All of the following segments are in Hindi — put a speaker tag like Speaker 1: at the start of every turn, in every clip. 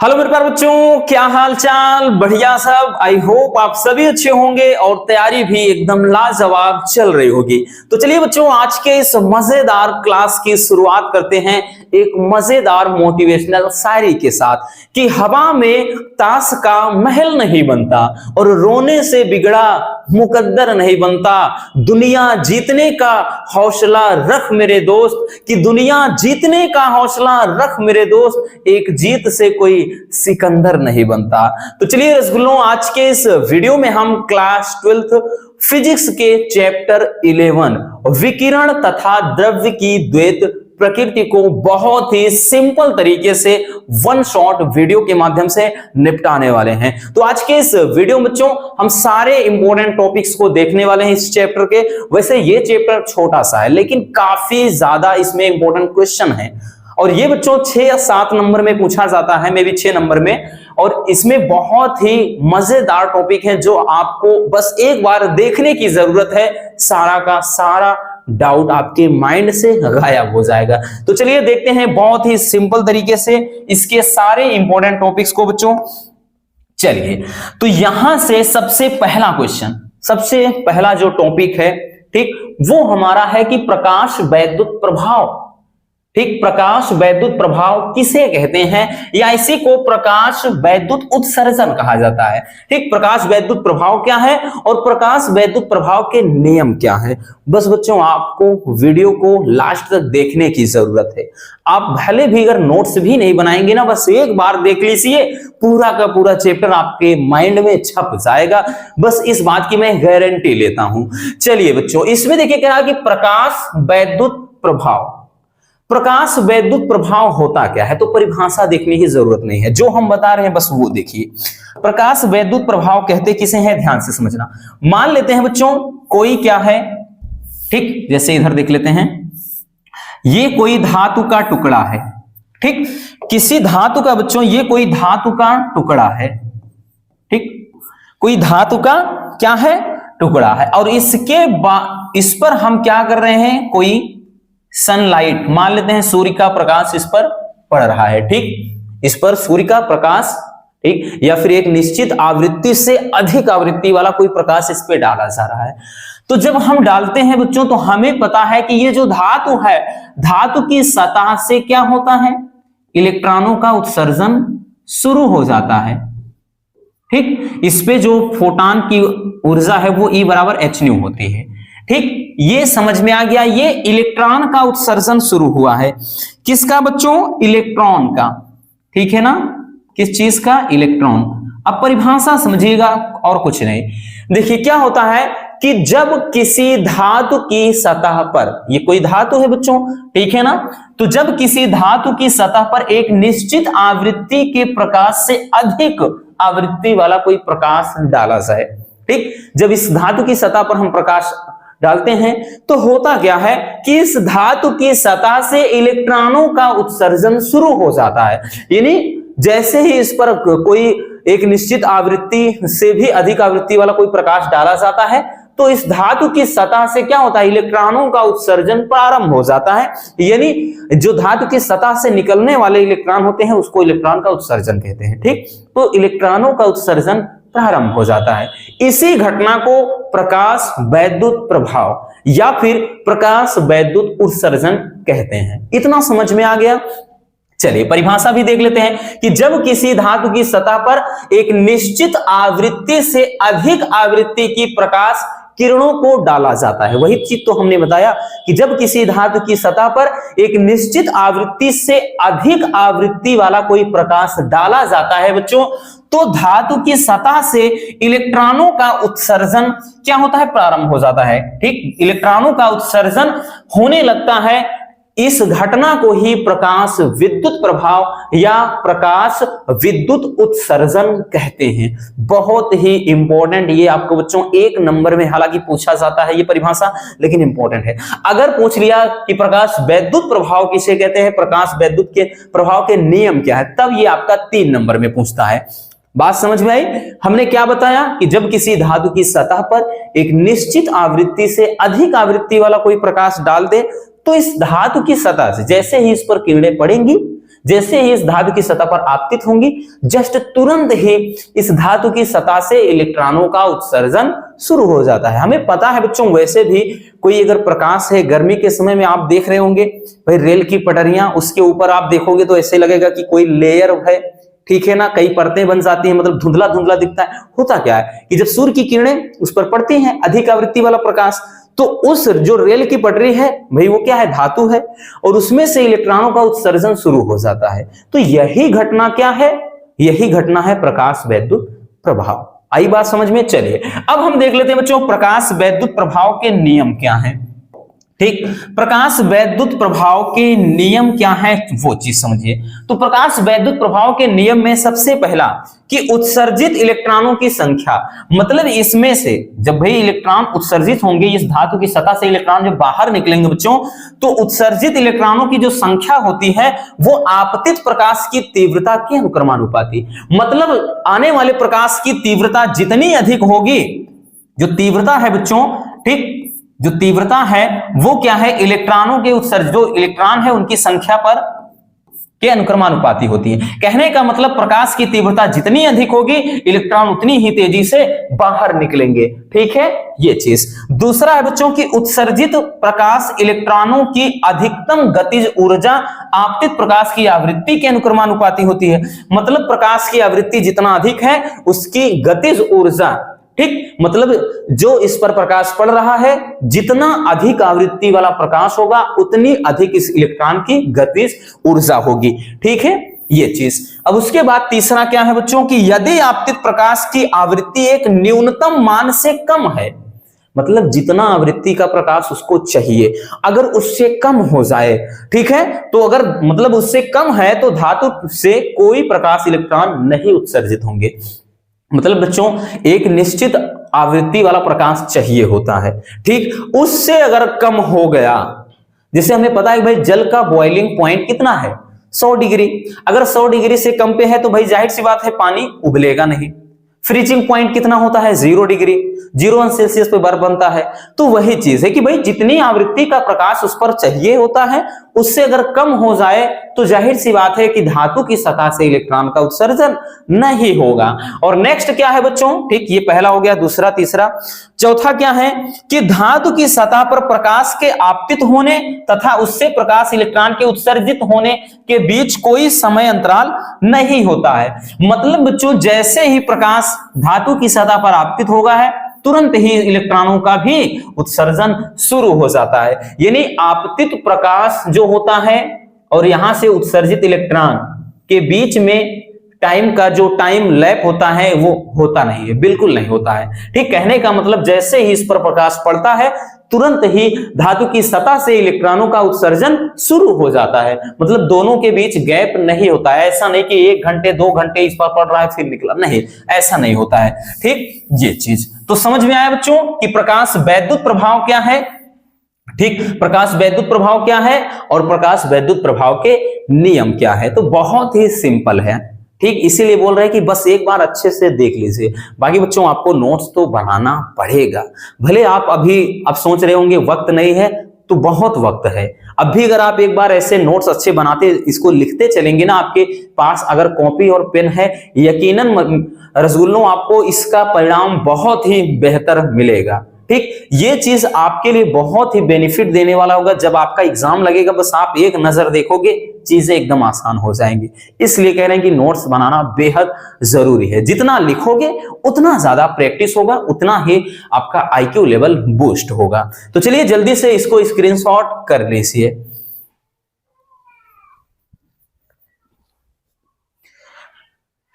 Speaker 1: हेलो मेरे प्यारे बच्चों, क्या हाल चाल। बढ़िया सब। आई होप आप सभी अच्छे होंगे और तैयारी भी एकदम लाजवाब चल रही होगी। तो चलिए बच्चों, आज के इस मजेदार क्लास की शुरुआत करते हैं एक मजेदार मोटिवेशनल शायरी के साथ कि हवा में ताश का महल नहीं बनता और रोने से बिगड़ा मुकद्दर नहीं बनता। दुनिया जीतने का हौसला रख मेरे दोस्त, कि दुनिया जीतने का हौसला रख मेरे दोस्त, एक जीत से कोई सिकंदर नहीं बनता। तो चलिए रसगुल्लों, आज के इस वीडियो में हम क्लास 12th फिजिक्स के चैप्टर 11 विकिरण तथा द्रव्य की द्वैत प्रकृति को बहुत ही सिंपल तरीके से वन शॉट वीडियो के माध्यम से निपटाने वाले हैं। तो आज के इस वीडियो में बच्चों हम सारे इंपॉर्टेंट टॉपिक्स को देखने वाले हैं इस चैप्टर के। वैसे ये चैप्टर छोटा सा है लेकिन काफी ज्यादा इसमें इंपॉर्टेंट क्वेश्चन है और ये बच्चों 6 या 7 नंबर में पूछा जाता है, मे बी 6 नंबर में। और इसमें बहुत ही मजेदार टॉपिक है जो आपको बस एक बार देखने की जरूरत है, सारा का सारा डाउट आपके माइंड से गायब हो जाएगा। तो चलिए देखते हैं बहुत ही सिंपल तरीके से इसके सारे इंपॉर्टेंट टॉपिक्स को बच्चों। चलिए, तो यहां से सबसे पहला क्वेश्चन, सबसे पहला जो टॉपिक है, ठीक, वो हमारा है कि प्रकाश वैद्युत प्रभाव। ठीक, प्रकाश वैद्युत प्रभाव किसे कहते हैं, या इसी को प्रकाश वैद्युत उत्सर्जन कहा जाता है। ठीक, प्रकाश वैद्युत प्रभाव क्या है और प्रकाश वैद्युत प्रभाव के नियम क्या है। बस बच्चों आपको वीडियो को लास्ट तक देखने की जरूरत है। आप भले भी अगर नोट्स भी नहीं बनाएंगे ना, बस एक बार देख लीजिए, पूरा का पूरा चैप्टर आपके माइंड में छप जाएगा। बस इस बात की मैं गारंटी लेता हूं। चलिए बच्चों, इसमें देखिए क्या है कि प्रकाश वैद्युत प्रभाव, प्रकाश वैद्युत प्रभाव होता क्या है, तो परिभाषा देखने की जरूरत नहीं है, जो हम बता रहे हैं बस वो देखिए। प्रकाश वैद्युत प्रभाव कहते किसे हैं, ध्यान से समझना। मान लेते हैं बच्चों कोई क्या है, ठीक, जैसे इधर देख लेते हैं, ये कोई धातु का टुकड़ा है। ठीक, किसी धातु का बच्चों, ये कोई धातु का टुकड़ा है। ठीक, कोई धातु का क्या है, टुकड़ा है, और इसके इस पर हम क्या कर रहे हैं, कोई सनलाइट, मान लेते हैं सूर्य का प्रकाश इस पर पड़ रहा है। ठीक, इस पर सूर्य का प्रकाश, ठीक, या फिर एक निश्चित आवृत्ति से अधिक आवृत्ति वाला कोई प्रकाश इस पे डाला जा रहा है। तो जब हम डालते हैं बच्चों तो हमें पता है कि ये जो धातु है, धातु की सतह से क्या होता है, इलेक्ट्रॉनों का उत्सर्जन शुरू हो जाता है। ठीक, इस पे जो फोटॉन की ऊर्जा है वो E बराबर hν होती है। ठीक, ये समझ में आ गया, ये इलेक्ट्रॉन का उत्सर्जन शुरू हुआ है। किसका बच्चों, इलेक्ट्रॉन का। ठीक है ना, किस चीज का, इलेक्ट्रॉन। अब परिभाषा समझिएगा और कुछ नहीं। देखिए क्या होता है कि जब किसी धातु की सतह पर, ये कोई धातु है बच्चों, ठीक है ना, तो जब किसी धातु की सतह पर एक निश्चित आवृत्ति के प्रकाश से अधिक आवृत्ति वाला कोई प्रकाश डाला जाए, ठीक, जब इस धातु की सतह पर हम प्रकाश डालते हैं तो होता क्या है कि इस धातु की सतह से इलेक्ट्रॉनों का उत्सर्जन शुरू हो जाता है। यानी जैसे ही इस पर कोई एक निश्चित आवृत्ति से भी अधिक आवृत्ति वाला कोई प्रकाश डाला जाता है तो इस धातु की सतह से क्या होता है, इलेक्ट्रॉनों का उत्सर्जन प्रारंभ हो जाता है। यानी जो धातु की सतह से निकलने वाले इलेक्ट्रॉन होते हैं उसको इलेक्ट्रॉन का उत्सर्जन कहते हैं। ठीक, तो इलेक्ट्रॉनों का उत्सर्जन प्रारंभ हो जाता है। इसी घटना को प्रकाश वैद्युत प्रभाव या फिर प्रकाश वैद्युत उत्सर्जन कहते हैं। इतना समझ में आ गया। चलिए परिभाषा भी देख लेते हैं कि जब किसी धातु की सतह पर एक निश्चित आवृत्ति से अधिक आवृत्ति की प्रकाश किरणों को डाला जाता है, वही चीज तो हमने बताया कि जब किसी धातु की सतह पर एक निश्चित आवृत्ति से अधिक आवृत्ति वाला कोई प्रकाश डाला जाता है बच्चों, तो धातु की सतह से इलेक्ट्रॉनों का उत्सर्जन क्या होता है, प्रारंभ हो जाता है। ठीक, इलेक्ट्रॉनों का उत्सर्जन होने लगता है। इस घटना को ही प्रकाश विद्युत प्रभाव या प्रकाश विद्युत उत्सर्जन कहते हैं। बहुत ही इंपॉर्टेंट, ये आपको बच्चों 1 नंबर में हालांकि पूछा जाता है ये परिभाषा, लेकिन इंपॉर्टेंट है। अगर पूछ लिया कि प्रकाश वैद्युत प्रभाव किसे कहते हैं, प्रकाश वैद्युत के प्रभाव के नियम क्या है, तब ये आपका 3 नंबर में पूछता है। बात समझ में आई। हमने क्या बताया कि जब किसी धातु की सतह पर एक निश्चित आवृत्ति से अधिक आवृत्ति वाला कोई प्रकाश डाल दे तो इस धातु की सतह से जैसे ही इस पर किरणें पड़ेंगी जैसे ही इस धातु की सतह पर आपतित होंगी, जस्ट तुरंत ही इस धातु की सतह से इलेक्ट्रॉनों का उत्सर्जन शुरू हो जाता है। हमें पता है बच्चों, वैसे भी कोई अगर प्रकाश है, गर्मी के समय में आप देख रहे होंगे भाई रेल की पटरियां, उसके ऊपर आप देखोगे तो ऐसे लगेगा कि कोई लेयर है, ठीक है ना, कई परतें बन जाती हैं, मतलब धुंधला धुंधला दिखता है। होता क्या है कि जब सूर्य की किरणें उस पर पड़ती हैं, अधिक आवृत्ति वाला प्रकाश, तो उस जो रेल की पटरी है भाई वो क्या है, धातु है, और उसमें से इलेक्ट्रॉनों का उत्सर्जन शुरू हो जाता है। तो यही घटना क्या है, यही घटना है प्रकाश वैद्युत प्रभाव। आई बात समझ में? चलिए अब हम देख लेते हैं बच्चों प्रकाश वैद्युत प्रभाव के नियम क्या हैं। ठीक, प्रकाश वैद्युत प्रभाव के नियम क्या है वो चीज समझिए। तो प्रकाश वैद्युत प्रभाव के नियम में सबसे पहला कि उत्सर्जित इलेक्ट्रॉनों की संख्या, मतलब इसमें से जब भाई इलेक्ट्रॉन उत्सर्जित होंगे, इस धातु की सतह से इलेक्ट्रॉन जब बाहर निकलेंगे बच्चों, तो उत्सर्जित इलेक्ट्रॉनों की जो संख्या होती है वो आपतित प्रकाश की तीव्रता के अनुक्रमानुपाती, मतलब आने वाले प्रकाश की तीव्रता जितनी अधिक होगी, जो तीव्रता है बच्चों, ठीक, जो तीव्रता है वो क्या है, इलेक्ट्रॉनों के उत्सर्जन, जो इलेक्ट्रॉन है उनकी संख्या पर के अनुक्रमानुपाती होती है। कहने का मतलब प्रकाश की तीव्रता जितनी अधिक होगी, इलेक्ट्रॉन उतनी ही तेजी से बाहर निकलेंगे। ठीक है, ये चीज। दूसरा है बच्चों की उत्सर्जित प्रकाश इलेक्ट्रॉनों की अधिकतम गतिज ऊर्जा आपतित प्रकाश की आवृत्ति के अनुक्रमानुपाती होती है। मतलब प्रकाश की आवृत्ति जितना अधिक है उसकी गतिज ऊर्जा, ठीक, मतलब जो इस पर प्रकाश पड़ रहा है, जितना अधिक आवृत्ति वाला प्रकाश होगा उतनी अधिक इस इलेक्ट्रॉन की गतिज ऊर्जा होगी। ठीक है, ये चीज। अब उसके बाद तीसरा क्या है बच्चों की यदि आपतित प्रकाश की आवृत्ति एक न्यूनतम मान से कम है, मतलब जितना आवृत्ति का प्रकाश उसको चाहिए, अगर उससे कम हो जाए, ठीक है, तो अगर मतलब उससे कम है तो धातु से कोई प्रकाश इलेक्ट्रॉन नहीं उत्सर्जित होंगे। मतलब बच्चों एक निश्चित आवृत्ति वाला प्रकाश चाहिए होता है, ठीक, उससे अगर कम हो गया, जैसे हमें पता है भाई जल का बॉइलिंग पॉइंट कितना है, 100 डिग्री, अगर 100 डिग्री से कम पे है तो भाई जाहिर सी बात है पानी उबलेगा नहीं। फ्रीजिंग पॉइंट कितना होता है, 0 डिग्री, 0 सेल्सियस पे बर्फ बनता है। तो वही चीज है कि भाई जितनी आवृत्ति का प्रकाश उस पर चाहिए होता है, उससे अगर कम हो जाए तो जाहिर सी बात है कि धातु की सतह से इलेक्ट्रॉन का उत्सर्जन नहीं होगा। और नेक्स्ट क्या है बच्चों, ठीक, ये पहला हो गया, दूसरा, तीसरा, चौथा क्या है कि धातु की सतह पर प्रकाश के आपतित होने तथा उससे प्रकाश इलेक्ट्रॉन के उत्सर्जित होने के बीच कोई समय अंतराल नहीं होता है। मतलब बच्चों जैसे ही प्रकाश धातु की सतह पर आपतित होगा है, तुरंत ही इलेक्ट्रॉनों का भी उत्सर्जन शुरू हो जाता है। यानी आपतित प्रकाश जो होता है और यहां से उत्सर्जित इलेक्ट्रॉन के बीच में टाइम का जो टाइम लैप होता है वो होता नहीं है, बिल्कुल नहीं होता है। ठीक, कहने का मतलब जैसे ही इस पर प्रकाश पड़ता है तुरंत ही धातु की सतह से इलेक्ट्रॉनों का उत्सर्जन शुरू हो जाता है। मतलब दोनों के बीच गैप नहीं होता है। ऐसा नहीं कि 1 घंटे 2 घंटे इस पर पड़ रहा है फिर निकला, नहीं, ऐसा नहीं होता है। ठीक, ये चीज तो समझ में आया बच्चों कि प्रकाश वैद्युत प्रभाव क्या है। ठीक, प्रकाश वैद्युत प्रभाव क्या है और प्रकाश वैद्युत प्रभाव के नियम क्या है। तो बहुत ही सिंपल है। ठीक, इसीलिए बोल रहे हैं कि बस एक बार अच्छे से देख लीजिए। बाकी बच्चों आपको नोट्स तो बनाना पड़ेगा। भले आप सोच रहे होंगे वक्त नहीं है, तो बहुत वक्त है। अभी अगर आप एक बार ऐसे नोट्स अच्छे बनाते, इसको लिखते चलेंगे ना, आपके पास अगर कॉपी और पेन है, यकीनन रसूलों आपको इसका परिणाम बहुत ही बेहतर मिलेगा। ठीक, ये चीज आपके लिए बहुत ही बेनिफिट देने वाला होगा। जब आपका एग्जाम लगेगा बस आप एक नजर देखोगे, चीजें एकदम आसान हो जाएंगी। इसलिए कह रहे हैं कि नोट्स बनाना बेहद जरूरी है। जितना लिखोगे उतना ज्यादा प्रैक्टिस होगा, उतना ही आपका आईक्यू लेवल बूस्ट होगा। तो चलिए जल्दी से इसको स्क्रीनशॉट कर लीजिए।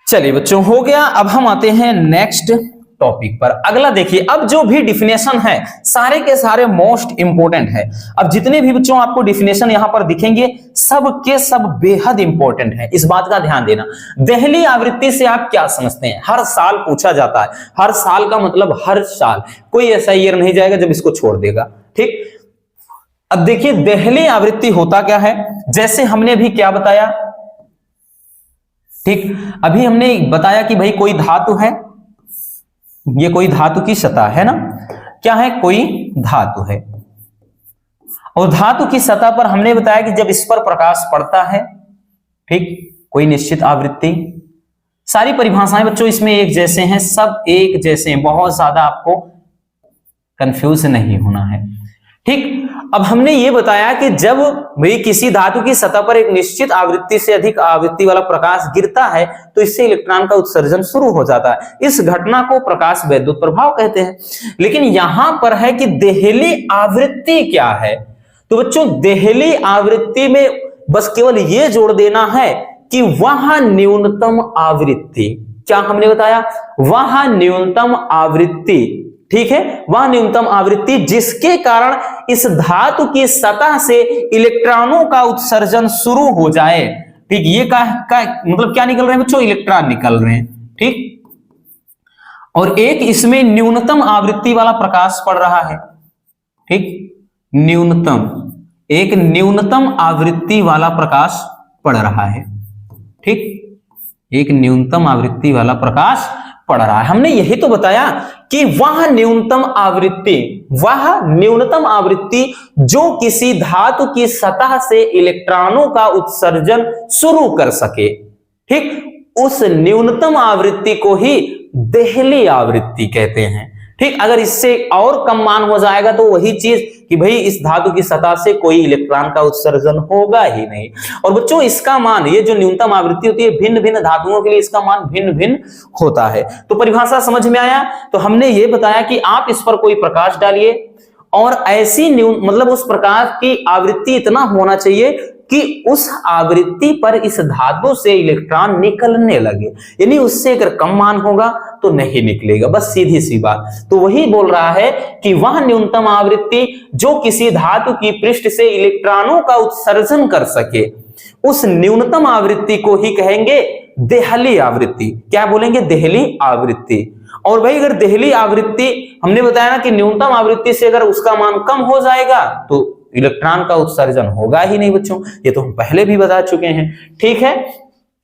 Speaker 1: चलिए बच्चों हो गया। अब हम आते हैं नेक्स्ट टॉपिक पर। अगला देखिए, अब जो भी डिफिनेशन है सारे के सारे मोस्ट इंपोर्टेंट है। अब जितने भी बच्चों आपको डिफिनेशन यहां पर दिखेंगे सब के सब बेहद इंपॉर्टेंट है, इस बात का ध्यान देना। देहली आवृत्ति से आप क्या समझते हैं, हर साल पूछा जाता है। हर साल का मतलब हर साल, कोई ऐसा ईयर नहीं जाएगा जब इसको छोड़ देगा। ठीक, अब देखिए देहली आवृत्ति होता क्या है, जैसे हमने भी क्या बताया, ठीक, अभी हमने बताया कि भाई कोई धातु है, ये कोई धातु की सतह है ना, क्या है, कोई धातु है, और धातु की सतह पर हमने बताया कि जब इस पर प्रकाश पड़ता है ठीक, कोई निश्चित आवृत्ति। सारी परिभाषाएं बच्चों इसमें एक जैसे हैं, सब एक जैसे हैं, बहुत ज्यादा आपको कंफ्यूज नहीं होना है। ठीक, अब हमने ये बताया कि जब भी किसी धातु की सतह पर एक निश्चित आवृत्ति से अधिक आवृत्ति वाला प्रकाश गिरता है तो इससे इलेक्ट्रॉन का उत्सर्जन शुरू हो जाता है। इस घटना को प्रकाश वैद्युत प्रभाव कहते हैं। लेकिन यहां पर है कि देहली आवृत्ति क्या है। तो बच्चों देहली आवृत्ति में बस केवल ये जोड़ देना है कि वह न्यूनतम आवृत्ति, क्या हमने बताया, वह न्यूनतम आवृत्ति, ठीक है, वह न्यूनतम आवृत्ति जिसके कारण इस धातु की सतह से इलेक्ट्रॉनों का उत्सर्जन शुरू हो जाए। ठीक, ये का मतलब क्या निकल रहे हैं बच्चों, इलेक्ट्रॉन निकल रहे हैं। ठीक, और एक इसमें न्यूनतम आवृत्ति वाला प्रकाश पड़ रहा है। ठीक, न्यूनतम, एक न्यूनतम आवृत्ति वाला प्रकाश पड़ रहा है। ठीक, एक न्यूनतम आवृत्ति वाला प्रकाश पड़ रहा है। हमने यही तो बताया कि वह न्यूनतम आवृत्ति जो किसी धातु की सतह से इलेक्ट्रॉनों का उत्सर्जन शुरू कर सके, ठीक, उस न्यूनतम आवृत्ति को ही देहली आवृत्ति कहते हैं। ठीक, अगर इससे और कम मान हो जाएगा तो वही चीज कि भाई इस धातु की सतह से कोई इलेक्ट्रॉन का उत्सर्जन होगा ही नहीं। और बच्चों इसका मान, ये जो न्यूनतम आवृत्ति होती है, भिन्न भिन्न धातुओं के लिए इसका मान भिन्न भिन्न होता है। तो परिभाषा समझ में आया। तो हमने ये बताया कि आप इस पर कोई प्रकाश डालिए और ऐसी मतलब उस प्रकाश की आवृत्ति इतना होना चाहिए कि उस आवृत्ति पर इस धातु से इलेक्ट्रॉन निकलने लगे, यानी उससे अगर कम मान होगा तो नहीं निकलेगा, बस सीधी सी बात। तो वही बोल रहा है कि वह न्यूनतम आवृत्ति जो किसी धातु की पृष्ठ से इलेक्ट्रॉनों का उत्सर्जन कर सके, उस न्यूनतम आवृत्ति को ही कहेंगे देहली आवृत्ति। क्या बोलेंगे, देहली आवृत्ति। और भाई अगर देहली आवृत्ति, हमने बताया ना कि न्यूनतम आवृत्ति से अगर उसका मान कम हो जाएगा तो इलेक्ट्रॉन का उत्सर्जन होगा ही नहीं बच्चों, ये तो हम पहले भी बता चुके हैं। ठीक है,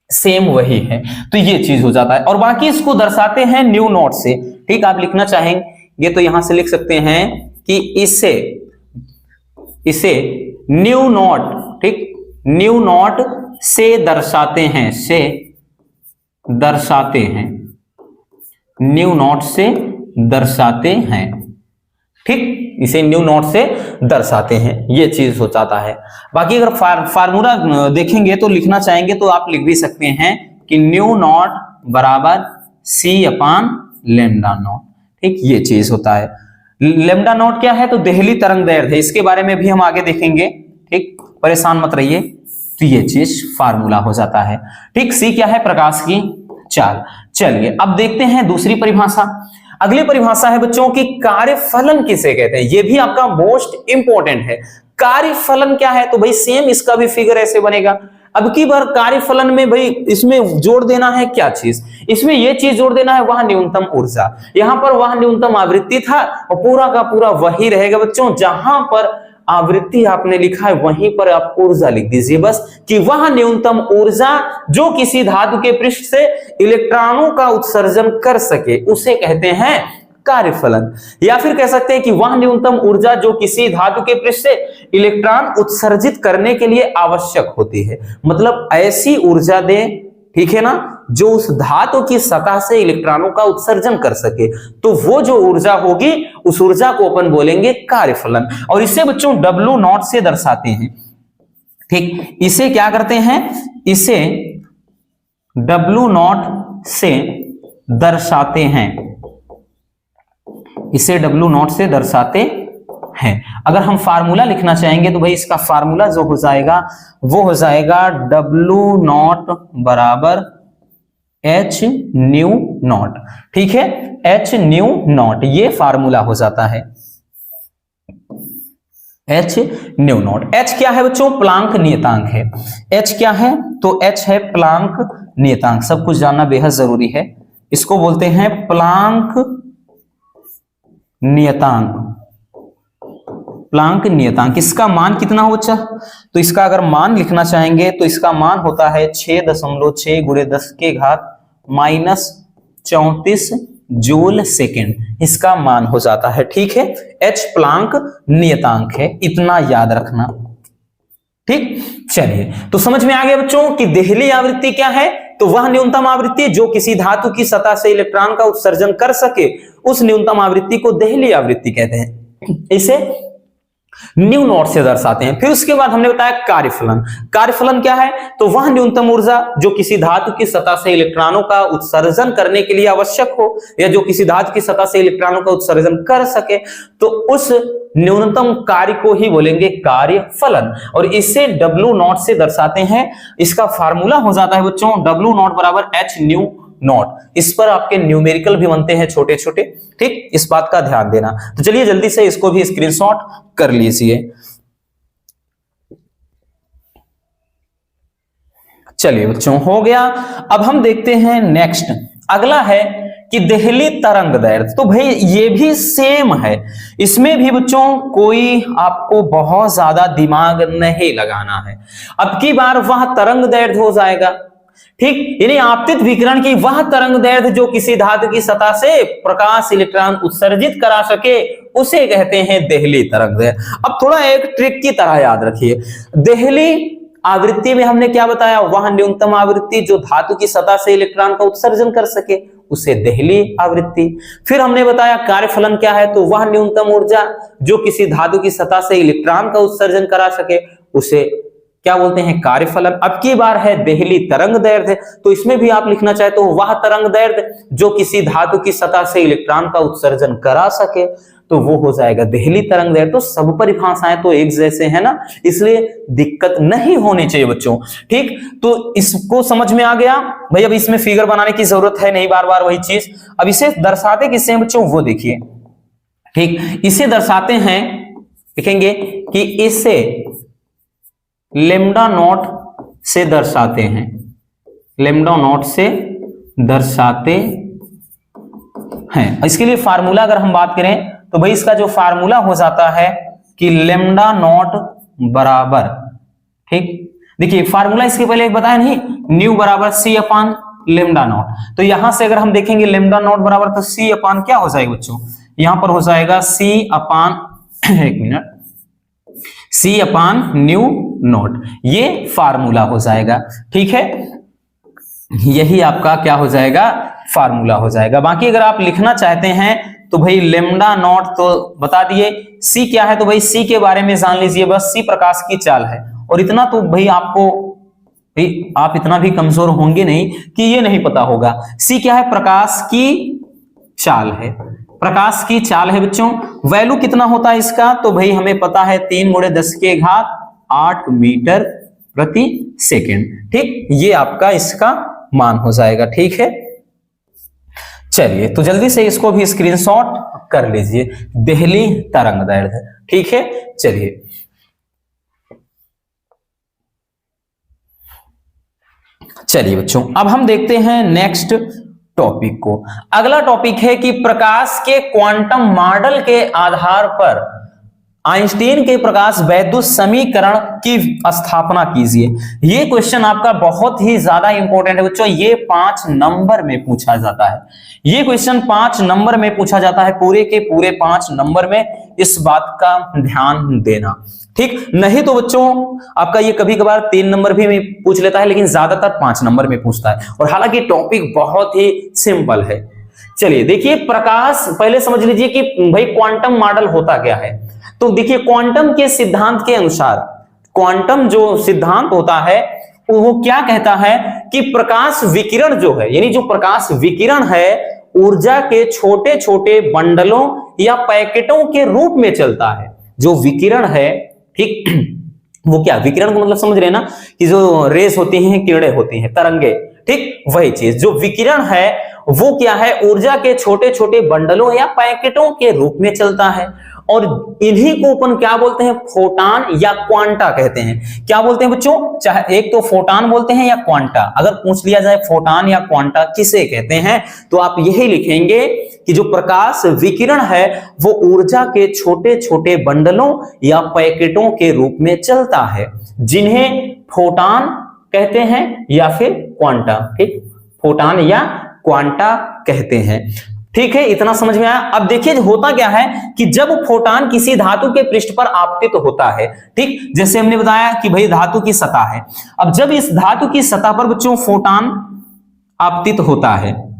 Speaker 1: सेम वही है, तो ये चीज हो जाता है। और बाकी इसको दर्शाते हैं न्यू नॉट से। ठीक, आप लिखना चाहेंगे तो यहां से लिख सकते हैं कि इसे न्यू नॉट, ठीक, न्यू नॉट से दर्शाते हैं, से दर्शाते हैं, न्यू नॉट से दर्शाते हैं। ठीक, इसे न्यू नॉट से दर्शाते हैं, ये चीज हो जाता है। बाकी अगर फार्मूला देखेंगे तो लिखना चाहेंगे तो आप लिख भी सकते हैं कि न्यू नॉट बराबर सी अपान लेमडा नॉट। ठीक, ये चीज होता है। लेमडा नॉट क्या है, तो देहली तरंग दैर्ध्य, इसके बारे में भी हम आगे देखेंगे। ठीक, परेशान मत रहिए। तो ये चीज फार्मूला हो जाता है। ठीक, सी क्या है, प्रकाश की चाल। चलिए अब देखते हैं दूसरी परिभाषा। अगली परिभाषा है बच्चों की कार्यफलन किसे कहते हैं, ये भी आपका मोस्ट इंपॉर्टेंट है। कार्यफलन क्या है, तो भाई सेम इसका भी फिगर ऐसे बनेगा। अब की बार कार्यफलन में भाई इसमें जोड़ देना है क्या चीज, इसमें ये चीज जोड़ देना है वह न्यूनतम ऊर्जा। यहां पर वह न्यूनतम आवृत्ति था और पूरा का पूरा वही रहेगा बच्चों। जहां पर आवृत्ति आपने लिखा है वहीं पर आप ऊर्जा लिख दीजिए बस, कि वह न्यूनतम ऊर्जा जो किसी धातु के पृष्ठ से इलेक्ट्रॉनों का उत्सर्जन कर सके उसे कहते हैं कार्यफलन। या फिर कह सकते हैं कि वह न्यूनतम ऊर्जा जो किसी धातु के पृष्ठ से इलेक्ट्रॉन उत्सर्जित करने के लिए आवश्यक होती है, मतलब ऐसी ऊर्जा दे, ठीक है ना, जो उस धातु की सतह से इलेक्ट्रॉनों का उत्सर्जन कर सके, तो वो जो ऊर्जा होगी उस ऊर्जा को अपन बोलेंगे कार्यफलन। और इसे बच्चों W नॉट से दर्शाते हैं। ठीक, इसे क्या करते हैं, इसे W नॉट से दर्शाते हैं, इसे W नॉट से दर्शाते हैं। अगर हम फार्मूला लिखना चाहेंगे तो भाई इसका फार्मूला जो हो जाएगा वो हो जाएगा W नॉट बराबर H न्यू नॉट। ठीक है, H न्यू नॉट, ये फार्मूला हो जाता है H न्यू नॉट। H क्या है बच्चों, प्लांक नियतांक है। H क्या है, तो H है प्लांक नियतांक। सब कुछ जानना बेहद जरूरी है। इसको बोलते हैं प्लांक नियतांक। प्लांक नियतांक, इसका मान कितना हो बच्चा, तो इसका अगर मान लिखना चाहेंगे तो इसका मान होता है 6.6 × 10⁻⁻34 जूल सेकेंड, इसका मान हो जाता है। ठीक है, H प्लांक नियतांक है, इतना याद रखना। ठीक, चलिए, तो समझ में आ गया बच्चों कि देहली आवृत्ति क्या है। तो वह न्यूनतम आवृत्ति जो किसी धातु की सतह से इलेक्ट्रॉन का उत्सर्जन कर सके, उस न्यूनतम आवृत्ति को देहली आवृत्ति कहते हैं। इसे न्यू नॉट से दर्शाते हैं। फिर उसके बाद हमने बताया कार्यफलन। कार्यफलन क्या है, तो वह न्यूनतम ऊर्जा जो किसी धातु की सतह से इलेक्ट्रॉनों का उत्सर्जन करने के लिए आवश्यक हो, या जो किसी धातु की सतह से इलेक्ट्रॉनों का उत्सर्जन कर सके, तो उस न्यूनतम कार्य को ही बोलेंगे कार्यफलन। और इसे W नॉट से दर्शाते हैं। इसका फार्मूला हो जाता है बच्चों W नॉट बराबर H न्यू नॉट। इस पर आपके न्यूमेरिकल भी बनते हैं छोटे छोटे, ठीक, इस बात का ध्यान देना। तो चलिए जल्दी से इसको भी स्क्रीनशॉट कर लीजिए। चलिए बच्चों, हो गया। अब हम देखते हैं नेक्स्ट, अगला है कि देहली तरंग दैर्ध्य। तो भाई ये भी सेम है, इसमें भी बच्चों कोई आपको बहुत ज्यादा दिमाग नहीं लगाना है। अब की बार वह तरंग दैर्ध्य हो जाएगा, ठीक, यानी आपतित विकिरण की वह तरंग दैर्ध्य जो किसी धातु की सतह से प्रकाश इलेक्ट्रॉन उत्सर्जित करा सके, उसे कहते हैं देहली तरंग दैर्ध्य। अब थोड़ा एक ट्रिक की तरह याद रखिए, देहली आवृत्ति में हमने क्या बताया, वह न्यूनतम आवृत्ति जो धातु की सतह से इलेक्ट्रॉन का उत्सर्जन कर सके, उसे देहली आवृत्ति। फिर हमने बताया कार्यफलन क्या है, तो वह न्यूनतम ऊर्जा जो किसी धातु की सतह से इलेक्ट्रॉन का उत्सर्जन करा सके, उसे क्या बोलते हैं, कार्यफलन। अब की बार है देहली तरंग दैर्ध्य। तो इसमें भी आप लिखना चाहे तो वह तरंग दैर्ध्य जो किसी धातु की सतह से इलेक्ट्रॉन का उत्सर्जन करा सके, तो वो हो जाएगा देहली तरंग दैर्ध्य। तो सब परिभाषाएं तो एक जैसे है ना, इसलिए दिक्कत नहीं होनी चाहिए बच्चों, ठीक। तो इसको समझ में आ गया भाई। अब इसमें फिगर बनाने की जरूरत है नहीं, बार बार वही चीज। अब इसे दर्शाते किससे हैं बच्चों, वो देखिए, ठीक। इसे दर्शाते हैं, देखेंगे कि इसे लेम्डा नॉट से दर्शाते हैं, लेम्डा नॉट से दर्शाते हैं। इसके लिए फार्मूला अगर हम बात करें तो भाई इसका जो फार्मूला हो जाता है कि लेम्डा नॉट बराबर, ठीक, देखिए फार्मूला इसके पहले एक बताया नहीं, न्यू बराबर C अपान लेम्डा नॉट। तो यहां से अगर हम देखेंगे लेम्डा नॉट बराबर, तो C अपान क्या हो जाएगा बच्चों, यहां पर हो जाएगा C अपान एक minute, C upon new not, ये फार्मूला हो जाएगा, ठीक है। यही आपका क्या हो जाएगा, फार्मूला हो जाएगा। बाकी अगर आप लिखना चाहते हैं तो भाई लेम्डा नॉट तो बता दिए, C क्या है, तो भाई C के बारे में जान लीजिए बस, C प्रकाश की चाल है। और इतना तो भाई आपको, भाई आप इतना भी कमजोर होंगे नहीं कि ये नहीं पता होगा। C क्या है, प्रकाश की चाल है, प्रकाश की चाल है बच्चों। वैल्यू कितना होता है इसका, तो भाई हमें पता है 3 × 10⁸ मीटर प्रति सेकेंड, ठीक, ये आपका इसका मान हो जाएगा, ठीक है। चलिए तो जल्दी से इसको भी स्क्रीनशॉट कर लीजिए, देहली तरंग दैर्ध्य, ठीक है। चलिए चलिए बच्चों, अब हम देखते हैं नेक्स्ट टॉपिक को। अगला टॉपिक है कि प्रकाश के क्वांटम मॉडल के आधार पर आइंस्टीन के प्रकाश वैद्युत समीकरण की स्थापना कीजिए। ये क्वेश्चन आपका बहुत ही ज्यादा इंपॉर्टेंट है बच्चों, ये 5 नंबर में पूछा जाता है। ये क्वेश्चन 5 नंबर में पूछा जाता है, पूरे के पूरे 5 नंबर में, इस बात का ध्यान देना, ठीक। नहीं तो बच्चों आपका ये कभी कभार 3 नंबर भी पूछ लेता है, लेकिन ज्यादातर 5 नंबर में पूछता है। और हालांकि टॉपिक बहुत ही सिंपल है। चलिए देखिए, प्रकाश पहले समझ लीजिए कि भाई क्वांटम मॉडल होता क्या है। तो देखिए क्वांटम के सिद्धांत के अनुसार, क्वांटम जो सिद्धांत होता है वो क्या कहता है कि प्रकाश विकिरण जो है, यानी जो प्रकाश विकिरण है, ऊर्जा के छोटे छोटे बंडलों या पैकेटों के रूप में चलता है। जो विकिरण है, ठीक, वो क्या, विकिरण का मतलब समझ रहे हैं ना, कि जो रेस होती हैं, किरणें होती हैं, तरंगे, ठीक, वही चीज। जो विकिरण है वो क्या है, ऊर्जा के छोटे छोटे बंडलों या पैकेटों के रूप में चलता है। और इन्हीं को अपन क्या बोलते हैं, फोटान या क्वांटा कहते हैं। क्या बोलते हैं बच्चों, चाहे एक तो फोटान बोलते हैं या क्वांटा। अगर पूछ लिया जाए फोटान या क्वांटा किसे कहते हैं, तो आप यही लिखेंगे कि जो प्रकाश विकिरण है वो ऊर्जा के छोटे छोटे बंडलों या पैकेटों के रूप में चलता है, जिन्हें फोटान कहते हैं या फिर क्वांटा, ठीक, फोटान या क्वांटा कहते हैं। ठीक है, इतना समझ में आया। अब देखिए होता क्या है कि जब फोटान किसी धातु के पृष्ठ पर आपतित होता है, ठीक, जैसे हमने बताया कि भाई धातु की सतह है, अब जब इस धातु की सतह पर बच्चों फोटान आपतित होता है,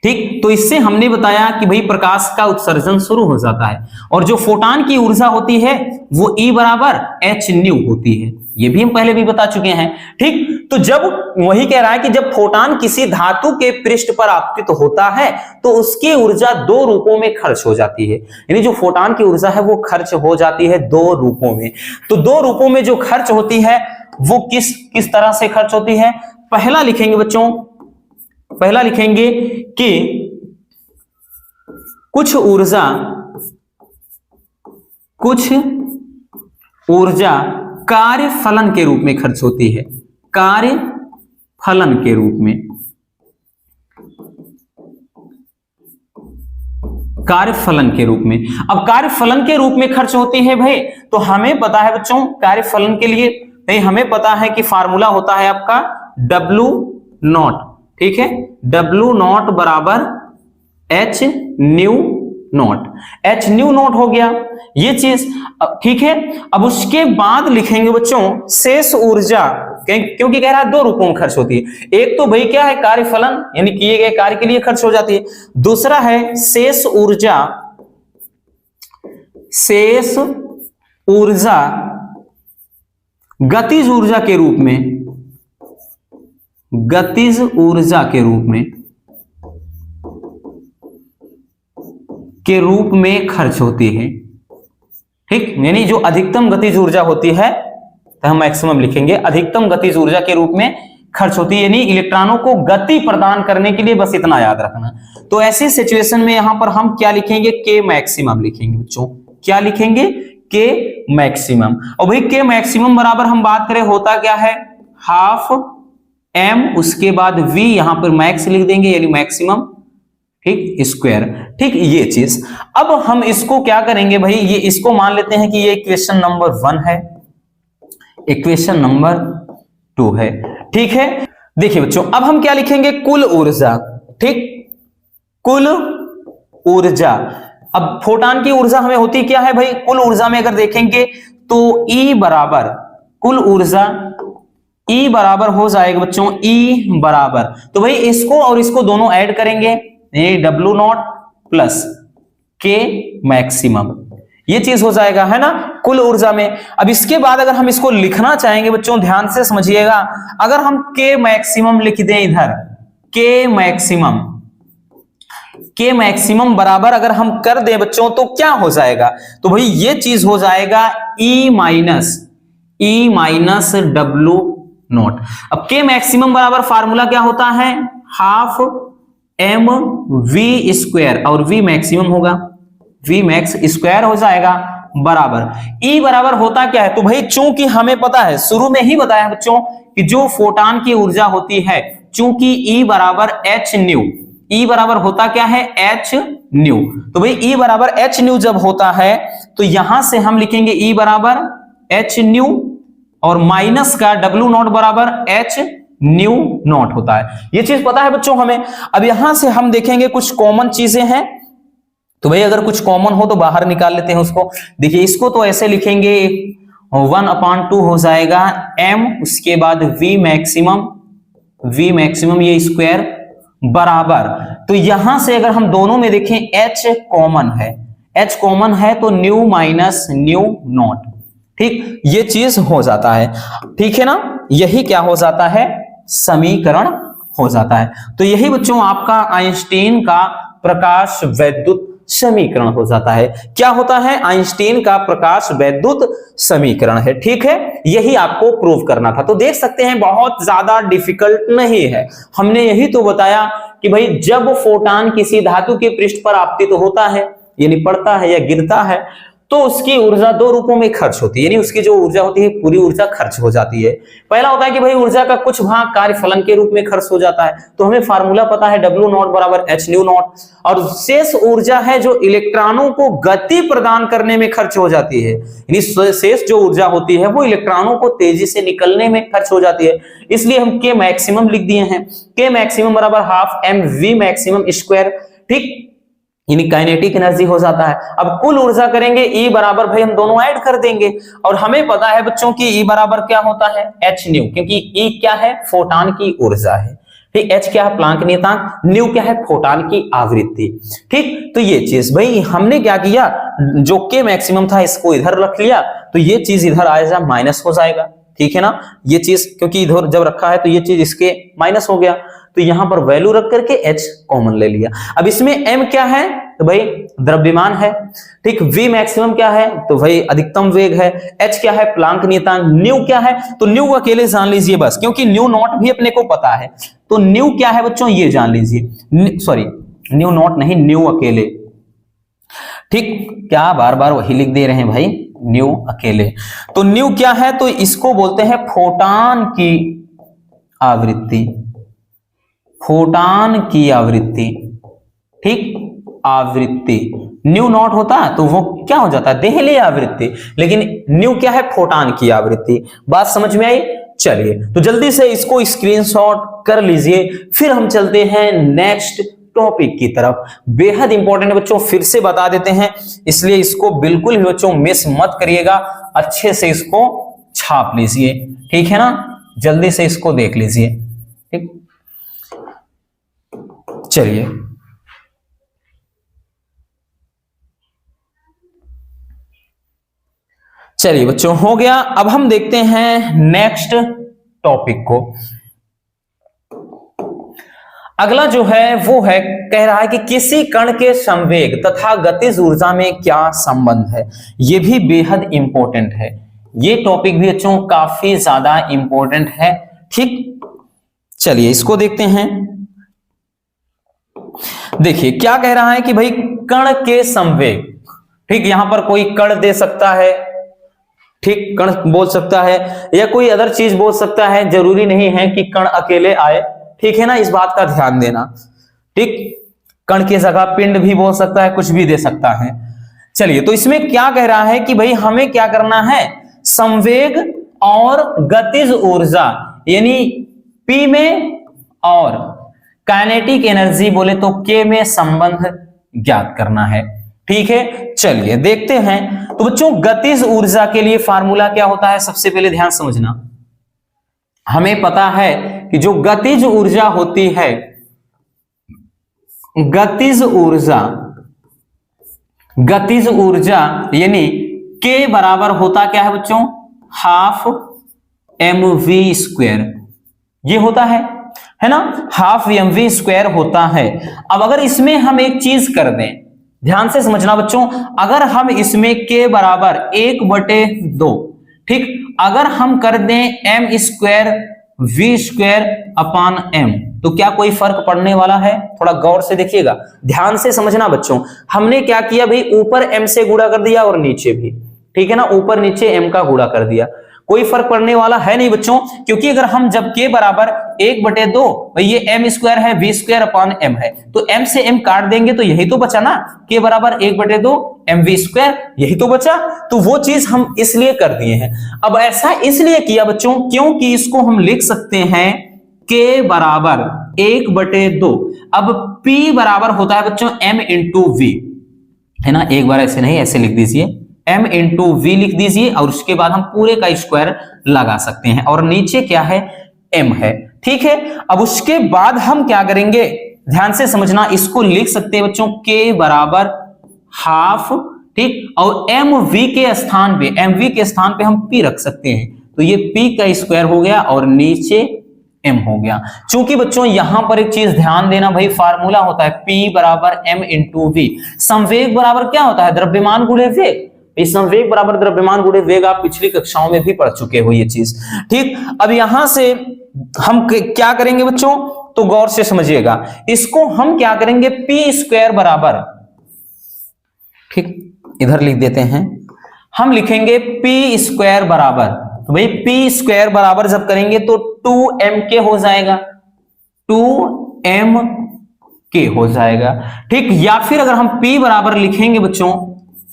Speaker 1: ठीक, तो इससे हमने बताया कि भाई प्रकाश का उत्सर्जन शुरू हो जाता है और जो फोटान की ऊर्जा होती है वो E बराबर h न्यू होती है, ये भी हम पहले भी बता चुके हैं, ठीक। तो जब वही कह रहा है कि जब फोटान किसी धातु के पृष्ठ पर आपतित होता है तो उसकी ऊर्जा दो रूपों में खर्च हो जाती है, यानी जो फोटान की ऊर्जा है वो खर्च हो जाती है दो रूपों में। तो दो रूपों में जो खर्च होती है वो किस तरह से खर्च होती है, पहला लिखेंगे बच्चों, पहला लिखेंगे कि कुछ ऊर्जा कार्य फलन के रूप में खर्च होती है, कार्य फलन के रूप में, कार्य फलन के रूप में। अब कार्य फलन के रूप में खर्च होती है भाई, तो हमें पता है बच्चों कार्य फलन के लिए नहीं, हमें पता है कि फार्मूला होता है आपका W नॉट, ठीक है, W नॉट बराबर H new not, H new not हो गया ये चीज, ठीक है। अब उसके बाद लिखेंगे बच्चों शेष ऊर्जा, क्योंकि कह रहा है दो रूपों में खर्च होती है, एक तो भाई क्या है कार्य फलन यानी किए गए कार्य के लिए खर्च हो जाती है, दूसरा है शेष ऊर्जा, शेष ऊर्जा गतिज ऊर्जा के रूप में, गतिज ऊर्जा के रूप में खर्च होती है, ठीक, यानी जो अधिकतम गतिज ऊर्जा होती है तो हम मैक्सिमम लिखेंगे, अधिकतम गतिज ऊर्जा के रूप में खर्च होती है, यानी इलेक्ट्रॉनों को गति प्रदान करने के लिए, बस इतना याद रखना। तो ऐसी सिचुएशन में यहां पर हम क्या लिखेंगे, के मैक्सिमम लिखेंगे बच्चों, क्या लिखेंगे, के मैक्सिमम। और भाई के मैक्सिमम बराबर हम बात करें होता क्या है, हाफ m उसके बाद v, यहां पर मैक्स लिख देंगे यानी मैक्सिमम, ठीक, स्क्वायर, ठीक, ये चीज। अब हम इसको क्या करेंगे भाई, ये इसको मान लेते हैं कि ये इक्वेशन नंबर 1 है, इक्वेशन नंबर 2 है, ठीक है। देखिए बच्चों अब हम क्या लिखेंगे, कुल ऊर्जा, ठीक, कुल ऊर्जा। अब फोटान की ऊर्जा हमें होती क्या है भाई, कुल ऊर्जा में अगर देखेंगे तो E बराबर, कुल ऊर्जा E बराबर हो जाएगा बच्चों, E बराबर, तो भाई इसको और इसको दोनों ऐड करेंगे, W नॉट प्लस के मैक्सिमम, ये चीज हो जाएगा, है ना, कुल ऊर्जा में। अब इसके बाद अगर हम इसको लिखना चाहेंगे बच्चों ध्यान से समझिएगा, अगर हम के मैक्सिमम लिख दें इधर, के मैक्सिमम बराबर अगर हम कर दें बच्चों तो क्या हो जाएगा, तो भाई ये चीज हो जाएगा E माइनस W नॉट। अब के मैक्सिमम बराबर फार्मूला क्या होता है, हाफ m v स्क्वायर, और v मैक्सिमम होगा, v मैक्स स्क्वायर हो जाएगा बराबर E बराबर होता क्या है, तो भाई चूंकि हमें पता है, शुरू में ही बताया बच्चों कि जो फोटान की ऊर्जा होती है, चूंकि E बराबर h न्यू, E बराबर होता क्या है, h न्यू, तो भाई E बराबर h न्यू जब होता है तो यहां से हम लिखेंगे E बराबर h न्यू और माइनस का W नॉट बराबर h न्यू नॉट होता है, ये चीज पता है बच्चों हमें। अब यहां से हम देखेंगे कुछ कॉमन चीजें हैं, तो भाई अगर कुछ कॉमन हो तो बाहर निकाल लेते हैं उसको। देखिए इसको तो ऐसे लिखेंगे 1/2 हो जाएगा m, उसके बाद v मैक्सिमम ये स्क्वायर बराबर, तो यहां से अगर हम दोनों में देखें h कॉमन है तो न्यू माइनस न्यू नॉट, ठीक, ये चीज हो जाता है, ठीक है ना, यही क्या हो जाता है, समीकरण हो जाता है। तो यही बच्चों आपका आइंस्टीन का प्रकाश वैद्युत समीकरण हो जाता है। क्या होता है, आइंस्टीन का प्रकाश वैद्युत समीकरण है, ठीक है, यही आपको प्रूव करना था। तो देख सकते हैं बहुत ज्यादा डिफिकल्ट नहीं है, हमने यही तो बताया कि भाई जब फोटान किसी धातु के पृष्ठ पर आपतित होता है यानी पड़ता है या गिरता है तो उसकी ऊर्जा दो रूपों में खर्च होती है, यानी उसकी जो ऊर्जा होती है पूरी ऊर्जा खर्च हो जाती है। पहला होता है कि भाई ऊर्जा का कुछ भाग कार्य फलन के रूप में खर्च हो जाता है, तो हमें फार्मूला पता है W नॉट बराबर h न्यू नॉट, और शेष ऊर्जा है जो इलेक्ट्रॉनों को गति प्रदान करने में खर्च हो जाती है, यानी शेष जो ऊर्जा होती है वो इलेक्ट्रॉनों को तेजी से निकलने में खर्च हो जाती है, इसलिए हम के मैक्सिमम लिख दिए हैं, के मैक्सिमम बराबर half m v maximum square, ठीक, यानी काइनेटिक एनर्जी हो जाता है। अब कुल ऊर्जा करेंगे E बराबर भाई हम दोनों ऐड कर देंगे, और हमें पता है बच्चों की E बराबर क्या होता है h न्यू, क्योंकि E क्या है फोटॉन की ऊर्जा है, ठीक, h क्या है प्लांक नियतांक, न्यू क्या है फोटॉन की आवृत्ति, ठीक। तो ये चीज भाई हमने क्या किया, जो K मैक्सिमम था इसको इधर रख लिया, तो ये चीज इधर आएगा माइनस हो जाएगा, ठीक है ना, ये चीज क्योंकि इधर जब रखा है तो ये चीज इसके माइनस हो गया, तो यहां पर वैल्यू रख करके h कॉमन ले लिया। अब इसमें m क्या है, तो भाई द्रव्यमान है, ठीक, v मैक्सिमम क्या है, तो भाई अधिकतम वेग है, h क्या है प्लांक नियतांक, न्यू क्या है, तो न्यू अकेले जान लीजिए बस, क्योंकि न्यू नॉट भी अपने को पता है, तो न्यू क्या है बच्चों ये जान लीजिए, सॉरी न्यू नॉट नहीं, न्यू अकेले, ठीक, क्या बार बार वही लिख दे रहे हैं भाई, न्यू अकेले, तो न्यू क्या है, तो इसको बोलते हैं फोटॉन की आवृत्ति, फोटॉन की आवृत्ति, ठीक, आवृत्ति, न्यू नॉट होता तो वो क्या हो जाता है देहली आवृत्ति, लेकिन न्यू क्या है फोटॉन की आवृत्ति। बात समझ में आई? चलिए तो जल्दी से इसको स्क्रीनशॉट कर लीजिए, फिर हम चलते हैं नेक्स्ट टॉपिक की तरफ। बेहद इंपॉर्टेंट है बच्चों, फिर से बता देते हैं, इसलिए इसको बिल्कुल भी बच्चों मिस मत करिएगा, अच्छे से इसको छाप लीजिए, ठीक है ना, जल्दी से इसको देख लीजिए, ठीक। चलिए चलिए बच्चों हो गया। अब हम देखते हैं नेक्स्ट टॉपिक को। अगला जो है वो है, कह रहा है कि किसी कण के संवेग तथा गतिज ऊर्जा में क्या संबंध है। यह भी बेहद इंपॉर्टेंट है, ये टॉपिक भी बच्चों काफी ज्यादा इंपॉर्टेंट है, ठीक। चलिए इसको देखते हैं। देखिए क्या कह रहा है कि भाई कण के संवेग, ठीक, यहां पर कोई कण दे सकता है, ठीक, कण बोल सकता है या कोई अदर चीज बोल सकता है, जरूरी नहीं है कि कण अकेले आए, ठीक है ना, इस बात का ध्यान देना, ठीक। कण की जगह पिंड भी बोल सकता है, कुछ भी दे सकता है। चलिए तो इसमें क्या कह रहा है कि भाई हमें क्या करना है, संवेग और गतिज ऊर्जा यानी P में और काइनेटिक एनर्जी बोले तो K में संबंध ज्ञात करना है, ठीक है। चलिए देखते हैं। तो बच्चों गतिज ऊर्जा के लिए फार्मूला क्या होता है, सबसे पहले ध्यान समझना। हमें पता है कि जो गतिज ऊर्जा होती है, गतिज ऊर्जा यानी K बराबर होता क्या है बच्चों, हाफ mv², ये होता है ना, हाफ mv² होता है। अब अगर इसमें हम एक चीज कर दें, ध्यान से समझना बच्चों, अगर हम इसमें K बराबर 1/2, ठीक, अगर हम कर दें m²v²/m, तो क्या कोई फर्क पड़ने वाला है? थोड़ा गौर से देखिएगा, ध्यान से समझना बच्चों। हमने क्या किया भाई, ऊपर m से गुणा कर दिया और नीचे भी, ठीक है ना, ऊपर नीचे m का गुणा कर दिया, कोई फर्क पड़ने वाला है नहीं बच्चों, क्योंकि अगर हम जब K बराबर 1/2, भाई ये m² है, v²/m है, तो m से m काट देंगे तो यही तो बचा ना, K बराबर 1/2 mv², यही तो बचा। तो वो चीज हम इसलिए कर दिए हैं। अब ऐसा इसलिए किया बच्चों क्योंकि इसको हम लिख सकते हैं K बराबर 1/2, अब P बराबर होता है बच्चों m × v, है ना, एक बार ऐसे नहीं, ऐसे लिख दीजिए, m × v लिख दीजिए, और उसके बाद हम पूरे का स्क्वायर लगा सकते हैं, और नीचे क्या है, m है, ठीक है। अब उसके बाद हम क्या करेंगे, ध्यान से समझना, इसको लिख सकते हैं बच्चों K बराबर हाफ, ठीक, और mv के स्थान पे हम p रख सकते हैं, तो ये p का स्क्वायर हो गया और नीचे m हो गया। चूंकि बच्चों यहां पर एक चीज ध्यान देना भाई, फार्मूला होता है p बराबर m × v, संवेग बराबर क्या होता है, द्रव्यमान गुणे वेग, इस संवेग बराबर द्रव्यमान गुणे वेग आप पिछली कक्षाओं में भी पढ़ चुके हो ये चीज, ठीक। अब यहां से हम क्या करेंगे बच्चों, तो गौर से समझिएगा, इसको हम क्या करेंगे, p² बराबर, ठीक, इधर लिख देते हैं, हम लिखेंगे p² बराबर, तो भाई p² बराबर जब करेंगे तो 2mk हो जाएगा, 2mk हो जाएगा, ठीक। या फिर अगर हम p बराबर लिखेंगे बच्चों,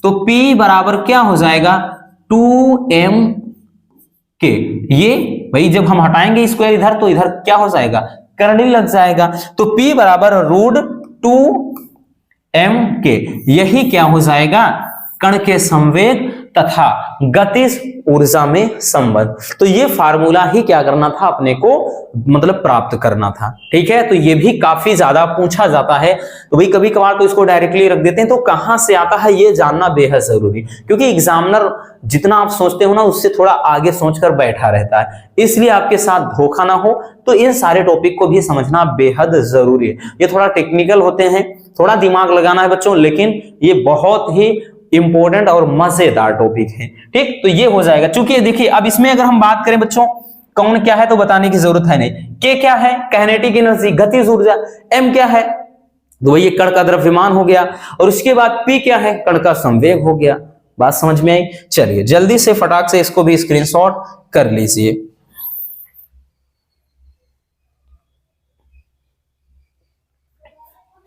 Speaker 1: तो p बराबर क्या हो जाएगा, 2mk, ये भाई जब हम हटाएंगे स्क्वायर इधर, तो इधर क्या हो जाएगा, करंडी लग जाएगा, तो p बराबर √2 के, यही क्या हो जाएगा, कण के संवेग तथा गतिज ऊर्जा में संबंध। तो ये फार्मूला ही क्या करना था अपने को, मतलब प्राप्त करना था। ठीक है, तो ये भी काफी ज्यादा पूछा जाता है, तो भाई कभी कभार तो इसको डायरेक्टली रख देते हैं, तो कहां से आता है ये जानना बेहद जरूरी, क्योंकि एग्जामिनर जितना आप सोचते हो ना उससे थोड़ा आगे सोचकर बैठा रहता है, इसलिए आपके साथ धोखा ना हो तो इन सारे टॉपिक को भी समझना बेहद जरूरी है। ये थोड़ा टेक्निकल होते हैं, थोड़ा दिमाग लगाना है बच्चों, लेकिन ये बहुत ही इंपॉर्टेंट और मजेदार टॉपिक है। ठीक, तो ये हो जाएगा। चूंकि देखिए अब इसमें अगर हम बात करें बच्चों, कौन क्या है तो बताने की जरूरत है नहीं, के क्या है, काइनेटिक एनर्जी, गतिज ऊर्जा, एम क्या है तो वही कण का द्रव्यमान हो गया, और उसके बाद पी क्या है, कण का संवेग हो गया। बात समझ में आई? चलिए जल्दी से फटाक से इसको भी स्क्रीनशॉट कर लीजिए।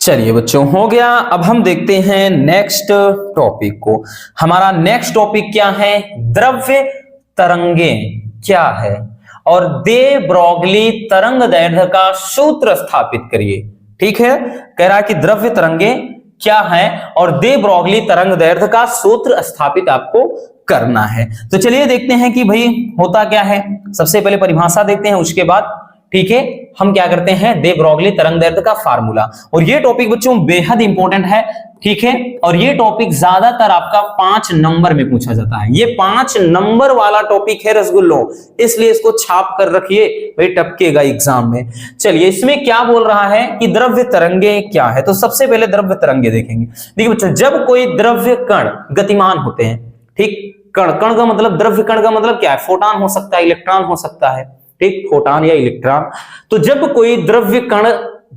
Speaker 1: चलिए बच्चों हो गया। अब हम देखते हैं नेक्स्ट टॉपिक को। हमारा नेक्स्ट टॉपिक क्या है, द्रव्य तरंगे क्या है, और दे ब्रोगली तरंग दैर्ध्य का सूत्र स्थापित करिए। ठीक है, कह रहा है कि द्रव्य तरंगे क्या है और दे ब्रोगली तरंग दैर्ध्य का सूत्र स्थापित आपको करना है। तो चलिए देखते हैं कि भाई होता क्या है। सबसे पहले परिभाषा देखते हैं, उसके बाद ठीक है हम क्या करते हैं, दे ब्रोगली तरंग दैर्ध्य का फार्मूला। और ये टॉपिक बच्चों बेहद इंपॉर्टेंट है। ठीक है, और ये टॉपिक ज्यादातर आपका 5 नंबर में पूछा जाता है। ये 5 नंबर वाला टॉपिक है रसगुल्लो, इसलिए इसको छाप कर रखिए, भाई टपकेगा एग्जाम में। चलिए इसमें क्या बोल रहा है कि द्रव्य तरंगे क्या है। तो सबसे पहले द्रव्य तरंगे देखेंगे। देखिए बच्चों, जब कोई द्रव्य कण गतिमान होते हैं, ठीक, कण, कण का मतलब, द्रव्य कण का मतलब क्या है, फोटॉन हो सकता है, इलेक्ट्रॉन हो सकता है, ठीक, फोटॉन या इलेक्ट्रॉन। तो जब कोई द्रव्य कण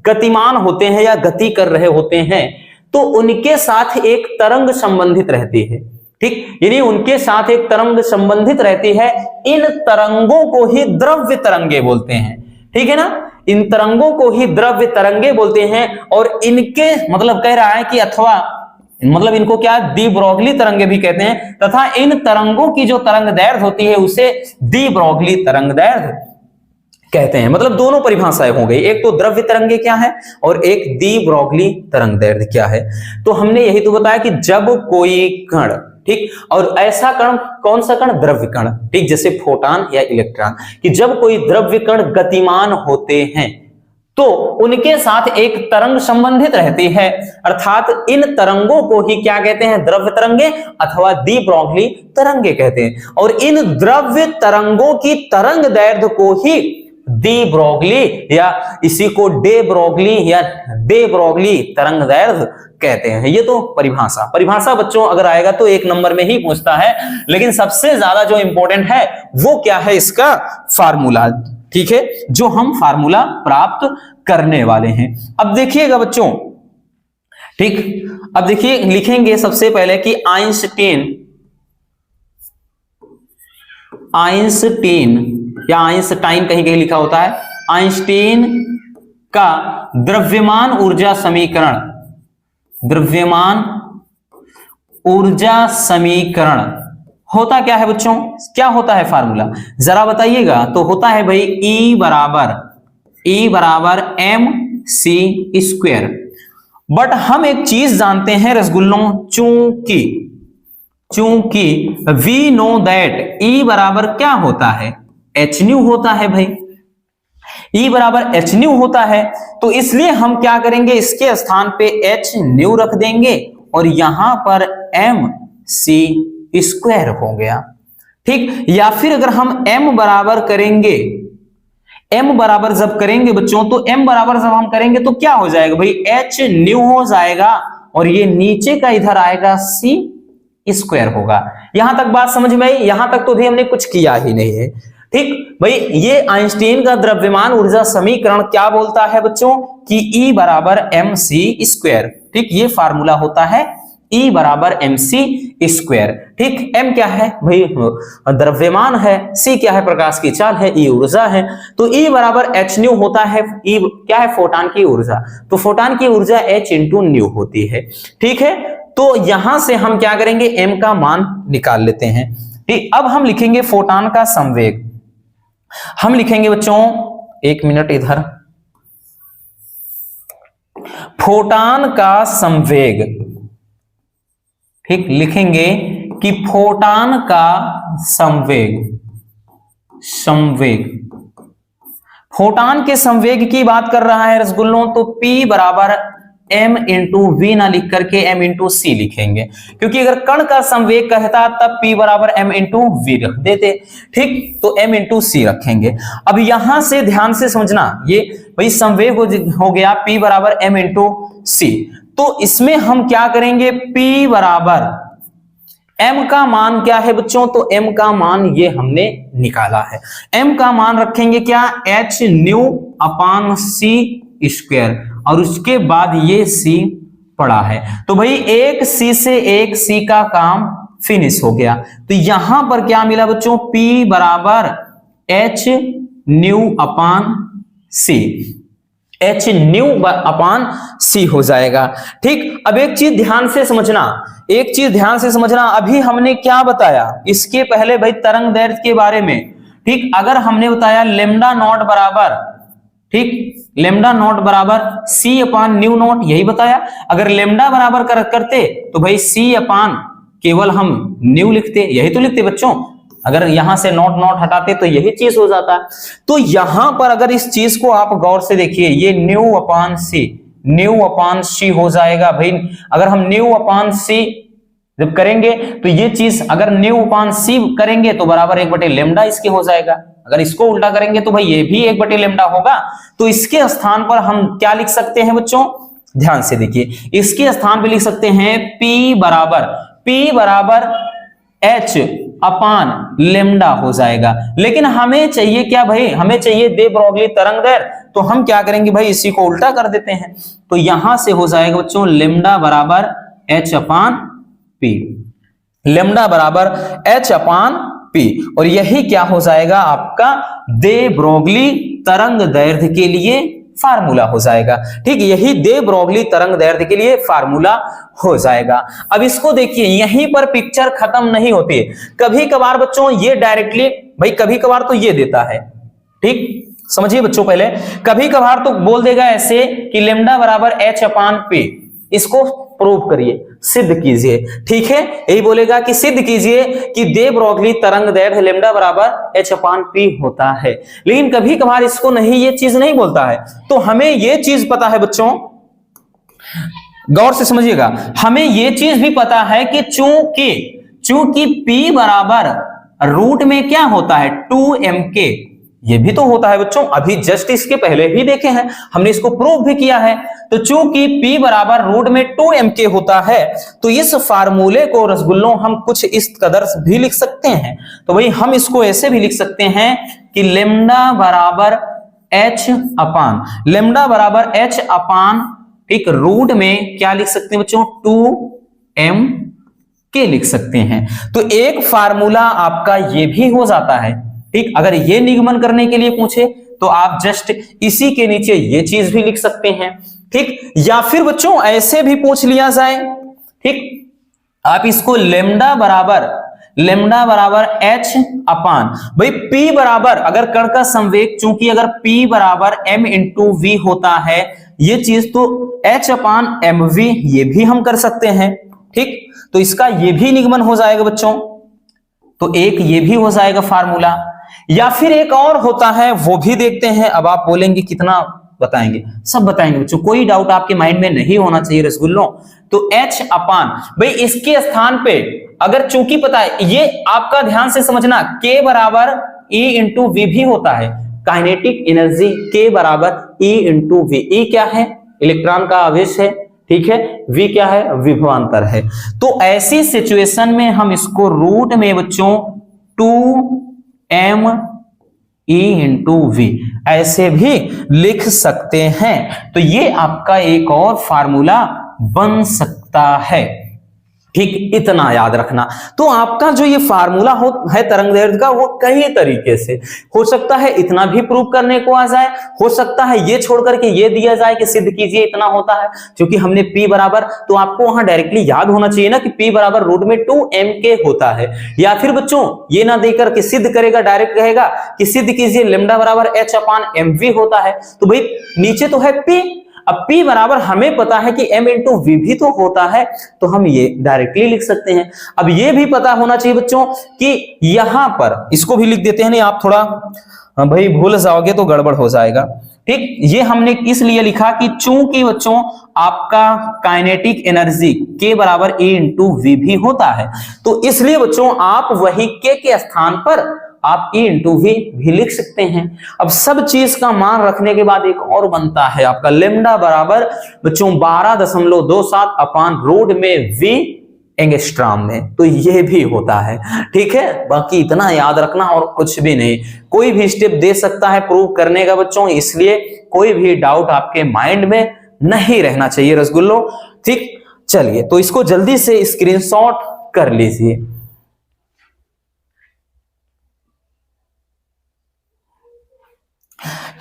Speaker 1: गतिमान होते हैं या गति कर रहे होते हैं तो उनके साथ एक तरंग संबंधित रहती है। ठीक, यानी उनके साथ एक तरंग संबंधित रहती है। इन तरंगों को ही द्रव्य तरंगे बोलते हैं। ठीक है ना, इन तरंगों को ही द्रव्य तरंगे बोलते हैं। और इनके मतलब कह रहा है कि अथवा मतलब इनको क्या दी ब्रोगली तरंगे भी कहते हैं, तथा इन तरंगों की जो तरंग दैर्ध्य होती है उसे दी ब्रोगली तरंग दैर्ध्य कहते हैं। मतलब दोनों परिभाषाएं हो गई, एक तो द्रव्य तरंगे क्या है और एक दी ब्रोगली तरंग दैर्ध्य क्या है। तो हमने यही तो बताया कि जब कोई कण, ठीक, और ऐसा कण कौन सा कण, द्रव्य कण, ठीक, जैसे फोटॉन या इलेक्ट्रॉन, कि जब कोई द्रव्य कण गतिमान होते हैं तो उनके साथ एक तरंग संबंधित रहती है, अर्थात इन तरंगों को ही क्या कहते हैं, द्रव्य तरंगे अथवा दी ब्रोगली तरंगे कहते हैं। और इन द्रव्य तरंगों की तरंग दैर्ध्य को ही दी ब्रोगली या इसी को डे ब्रोगली या दे ब्रोगली तरंग दैर्ध्य कहते हैं। ये तो परिभाषा बच्चों अगर आएगा तो 1 नंबर में ही पूछता है, लेकिन सबसे ज्यादा जो इंपॉर्टेंट है वो क्या है, इसका फार्मूला। ठीक है, जो हम फार्मूला प्राप्त करने वाले हैं। अब देखिएगा बच्चों, ठीक, अब देखिए लिखेंगे सबसे पहले कि आइंस्टीन या आइंस्टाइन कहीं कहीं लिखा होता है, आइंस्टीन का द्रव्यमान ऊर्जा समीकरण होता क्या है बच्चों, क्या होता है फार्मूला जरा बताइएगा। तो होता है भाई E बराबर mc²। बट हम एक चीज जानते हैं रसगुल्लों, चूंकि वी नो दैट E बराबर क्या होता है, h न्यू होता है भाई, E बराबर h न्यू होता है। तो इसलिए हम क्या करेंगे, इसके स्थान पे h न्यू रख देंगे और यहां पर mc² हो गया। ठीक, या फिर अगर हम m बराबर करेंगे, m बराबर जब करेंगे बच्चों, तो m बराबर जब हम करेंगे तो क्या हो जाएगा भाई, h न्यू हो जाएगा और ये नीचे का इधर आएगा c² होगा। यहां तक बात समझ में आई? यहां तक तो भी हमने कुछ किया ही नहीं है। ठीक भाई, ये आइंस्टीन का द्रव्यमान ऊर्जा समीकरण क्या बोलता है बच्चों कि E बराबर mc²। ठीक, ये फार्मूला होता है E बराबर mc²। ठीक, m क्या है भाई, द्रव्यमान है, c क्या है, प्रकाश की चाल है, E ऊर्जा है। तो E बराबर h न्यू होता है, E क्या है, फोटॉन की ऊर्जा, तो फोटॉन की ऊर्जा h इंटू न्यू होती है। ठीक है, तो यहां से हम क्या करेंगे, m का मान निकाल लेते हैं। ठीक, अब हम लिखेंगे फोटॉन का संवेग। हम लिखेंगे बच्चों, 1 मिनट इधर, फोटान का संवेग, ठीक, लिखेंगे कि फोटान का संवेग, फोटान के संवेग की बात कर रहा है रसगुल्लों, तो P बराबर m इंटू वी ना लिख करके m इंटू सी लिखेंगे, क्योंकि अगर कण का संवेग कहता तब P बराबर m इंटू वी रख देते, ठीक, तो m इंटू सी रखेंगे। अब यहां से ध्यान से समझना, ये भाई संवेग हो गया P बराबर m इंटू सी, तो इसमें हम क्या करेंगे, P बराबर m का मान क्या है बच्चों, तो m का मान ये हमने निकाला है, m का मान रखेंगे क्या, h न्यू अपान सी स्क्वायर, और उसके बाद ये c पड़ा है, तो भाई एक c से एक c का काम फिनिश हो गया। तो यहां पर क्या मिला बच्चों, P बराबर h न्यू अपान c, h न्यू अपान सी हो जाएगा, ठीक। अब एक चीज ध्यान से समझना, एक चीज ध्यान से समझना, अभी हमने क्या बताया इसके पहले भाई तरंग दैर्घ्य के बारे में, ठीक, अगर हमने बताया लेमडा नॉट बराबर, ठीक, लेमडा नॉट बराबर सी अपान न्यू नॉट, यही बताया। अगर लेमडा बराबर करते तो भाई सी अपान केवल हम न्यू लिखते, यही तो लिखते बच्चों, अगर यहां से नॉट नॉट हटाते तो यही चीज हो जाता। तो यहां पर अगर इस चीज को आप गौर से देखिए, ये न्यू अपान सी हो जाएगा भाई। अगर हम न्यू अपान सी जब करेंगे तो ये चीज, अगर न्यू अपान सी करेंगे तो बराबर 1/, लेमडा इसके हो जाएगा। अगर इसको उल्टा करेंगे तो भाई ये भी 1/, लेमडा होगा। तो इसके स्थान पर हम क्या लिख सकते हैं बच्चों, ध्यान से देखिए, इसके स्थान पर लिख सकते हैं P बराबर H अपान लेमडा हो जाएगा। लेकिन हमें चाहिए क्या भाई, हमें चाहिए दे ब्रोगली तरंग दैर्घ्य, तो हम क्या करेंगे भाई, इसी को उल्टा कर देते हैं। तो यहां से हो जाएगा बच्चों लेमडा बराबर H अपान P, लेमडा बराबर H अपान P, और यही क्या हो जाएगा आपका दे ब्रोगली तरंग दैर्घ्य के लिए फार्मूला हो जाएगा, ठीक, यही दे ब्रोगली तरंग दैर्घ्य के लिए फार्मूला हो जाएगा। अब इसको देखिए, यहीं पर पिक्चर खत्म नहीं होती, कभी कभार बच्चों ये डायरेक्टली, भाई कभी कभार तो ये देता है, ठीक, समझिए बच्चों, पहले कभी कभार तो बोल देगा ऐसे कि लेमडा बराबर H अपान P, इसको प्रूव करिए, सिद्ध कीजिए, ठीक है, यही बोलेगा कि सिद्ध कीजिए कि दे ब्रोगली तरंग दैर्घ्य लेमडा बराबर H अपान P होता है। लेकिन कभी कभार इसको नहीं, ये चीज नहीं बोलता है, तो हमें ये चीज पता है बच्चों, गौर से समझिएगा, हमें ये चीज भी पता है कि चूंकि P बराबर रूट में क्या होता है 2mk, ये भी तो होता है बच्चों, अभी जस्ट इसके पहले ही देखे हैं, हमने इसको प्रूव भी किया है। तो चूंकि P बराबर रूट में 2mk होता है, तो इस फार्मूले को रसगुल्लों हम कुछ इस कदर भी लिख सकते हैं। तो भाई हम इसको ऐसे भी लिख सकते हैं कि लेमडा बराबर H अपान एक रूट में क्या लिख सकते हैं बच्चों, 2mk लिख सकते हैं। तो एक फार्मूला आपका ये भी हो जाता है, ठीक। अगर ये निगमन करने के लिए पूछे तो आप जस्ट इसी के नीचे ये चीज भी लिख सकते हैं, ठीक। या फिर बच्चों ऐसे भी पूछ लिया जाए, ठीक, आप इसको लेमडा बराबर H अपान, भाई P बराबर, अगर कण का संवेग, चूंकि अगर P बराबर m इंटू वी होता है, ये चीज तो H अपान mv, ये भी हम कर सकते हैं, ठीक। तो इसका ये भी निगमन हो जाएगा बच्चों, तो एक ये भी हो जाएगा फार्मूला। या फिर एक और होता है, वो भी देखते हैं। अब आप बोलेंगे कितना बताएंगे, सब बताएंगे बच्चों, कोई डाउट आपके माइंड में नहीं होना चाहिए रसगुल्लों। तो H अपान, भाई इसके स्थान पे अगर चूंकि पता है, ये आपका ध्यान से समझना, K बराबर E इंटू वी भी होता है, काइनेटिक एनर्जी K बराबर E इंटू वी। E क्या है, इलेक्ट्रॉन का आवेश है, ठीक है, V क्या है, विभवांतर है। तो ऐसी सिचुएशन में हम इसको रूट में बच्चों 2m E इंटू वी ऐसे भी लिख सकते हैं। तो ये आपका एक और फार्मूला बन सकता है, ठीक, इतना याद रखना। तो आपका जो ये फार्मूला है तरंग दैर्घ्य का, वो कई तरीके से हो सकता है, इतना भी प्रूव करने को आ जाए, हो सकता है ये छोड़ करके ये दिया जाए कि सिद्ध कीजिए इतना होता है। क्योंकि हमने P बराबर, तो आपको वहां डायरेक्टली याद होना चाहिए ना कि P बराबर रूट में 2mk होता है। या फिर बच्चों ये ना देकर के सिद्ध करेगा, डायरेक्ट कहेगा कि सिद्ध कीजिए लेमडा बराबर H अपान mv होता है। तो भाई नीचे तो है P, अब P बराबर हमें पता है कि M इंटू V भी तो होता है, तो हम ये डायरेक्टली लिख सकते हैं। अब ये भी पता होना चाहिए बच्चों कि यहां पर इसको भी लिख देते हैं, नहीं आप थोड़ा भाई भूल जाओगे तो गड़बड़ हो जाएगा। ठीक, ये हमने इसलिए लिखा कि चूंकि बच्चों आपका काइनेटिक एनर्जी K बराबर A इंटू V भी होता है, तो इसलिए बच्चों आप वही K के स्थान पर आप E इंटू V भी लिख सकते हैं। अब सब चीज का मान रखने के बाद एक और बनता है आपका लेमडा बराबर बच्चों 12.27 अपान रोड में V एंगस्ट्राम में, तो ये भी होता है। ठीक है, बाकी इतना याद रखना और कुछ भी नहीं। कोई भी स्टेप दे सकता है प्रूव करने का बच्चों, इसलिए कोई भी डाउट आपके माइंड में नहीं रहना चाहिए रसगुल्लो। ठीक, चलिए तो इसको जल्दी से स्क्रीनशॉट कर लीजिए।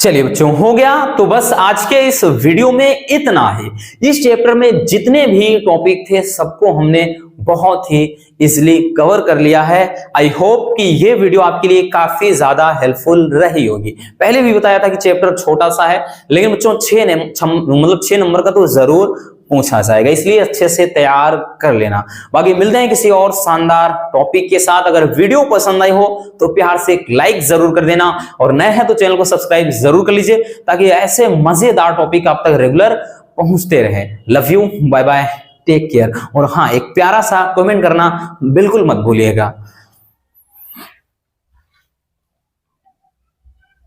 Speaker 1: चलिए बच्चों हो गया, तो बस आज के इस वीडियो में इतना ही। इस चैप्टर में जितने भी टॉपिक थे सबको हमने बहुत ही इजीली कवर कर लिया है। आई होप कि ये वीडियो आपके लिए काफी ज्यादा हेल्पफुल रही होगी। पहले भी बताया था कि चैप्टर छोटा सा है, लेकिन बच्चों 6 नंबर का तो जरूर पूछा जाएगा, इसलिए अच्छे से तैयार कर लेना। बाकी मिलते हैं किसी और शानदार टॉपिक के साथ। अगर वीडियो पसंद आई हो तो प्यार से एक लाइक जरूर कर देना, और नए हैं तो चैनल को सब्सक्राइब जरूर कर लीजिए, ताकि ऐसे मजेदार टॉपिक आप तक रेगुलर पहुंचते रहे। Love you, bye bye, take care. और हाँ, एक प्यारा सा कमेंट करना बिल्कुल मत भूलिएगा।